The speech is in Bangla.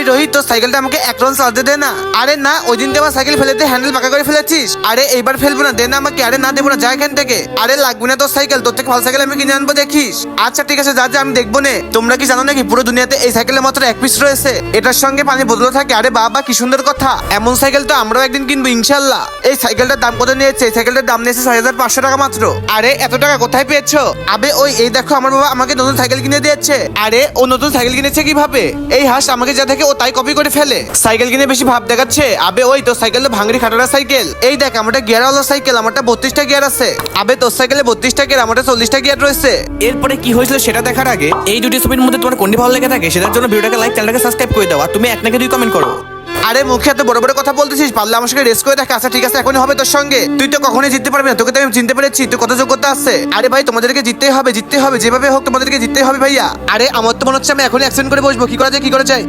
রোহিত, তোর সাইকেলটা আমাকে এক রাউন্ড চালাতে দে না। আরে না, ওই দিন তো আমার সাইকেল ফেলে দিয়ে হ্যান্ডেল পাকা করে ফেলেছিস। আরে এইবার ফেলবো না, দে না আমাকে। আরে না, দেবো না, যা এখান থেকে। আরে লাগবে না তোর সাইকেল, তোর থেকে ভালো সাইকেল আমি কিনে আনবো, দেখিস। আচ্ছা ঠিক আছে, যা যা, আমি দেখবো নে। তোমরা কি জানো নাকি পুরো দুনিয়াতে এই সাইকেলের মাত্র এক পিস রয়েছে, এটার সঙ্গে পানি বদলে থাকে। আরে বাবা, কি সুন্দর কথা। এমন সাইকেল তো আমরাও একদিন কিনবো ইনশাল্লাহ। এই সাইকেলটার দাম কত নিয়েছে? এই সাইকেলটার দাম নিয়েছে 6,500 টাকা মাত্র। আরে এত টাকা কোথায় পেয়েছো? আবে ওই এই দেখো, আমার বাবা আমাকে নতুন সাইকেল কিনে দিয়েছে। আরে ও নতুন সাইকেল কিনেছে কিভাবে? এই হাঁস আমাকে যা দেখে ও তাই কপি করে ফেলে, সাইকেল কিনে বেশি ভাব দেখাচ্ছে। আবে ওই তোর সাইকেল তো ভাঙড়ি খাটারা সাইকেল। এই দেখ, আমারটা গিয়ারওয়ালা সাইকেল, আমারটা 32টা গিয়ার আছে। আবে তোর সাইকেলে 32টা গিয়ার, আমারটা 40টা গিয়ার রয়েছে। এরপরে কি হয়েছিল সেটা দেখার আগে এই দুটি ছবির মধ্যে তোমার কোনটি ভালো লেগে থাকে সেটার জন্য ভিডিওটাকে লাইক, চ্যানেলটাকে সাবস্ক্রাইব করে দাও। আর তুমি এক নাকি দুই কমেন্ট করো। আরে মুখে এত বড় বড় কথা বলতেছিস, পারলে আমার সঙ্গে রেস করে দেখ। আচ্ছা ঠিক আছে, এখনই হবে তোর সঙ্গে। তুই তো কখনোই জিততে পারবি না, তোকে তো আমি চিনতে পেরেছি তুই কত যোগ্যতা আছে। আরে ভাই, তোমাদেরকে জিততেই হবে, জিততেই হবে, যেভাবে হোক তোমাদেরকে জিততেই হবে ভাইয়া। আরে আমার তো মনে হচ্ছে আমি এখনই অ্যাক্সিডেন্ট করে বসবো। কি করা যায়, কি করা যায়?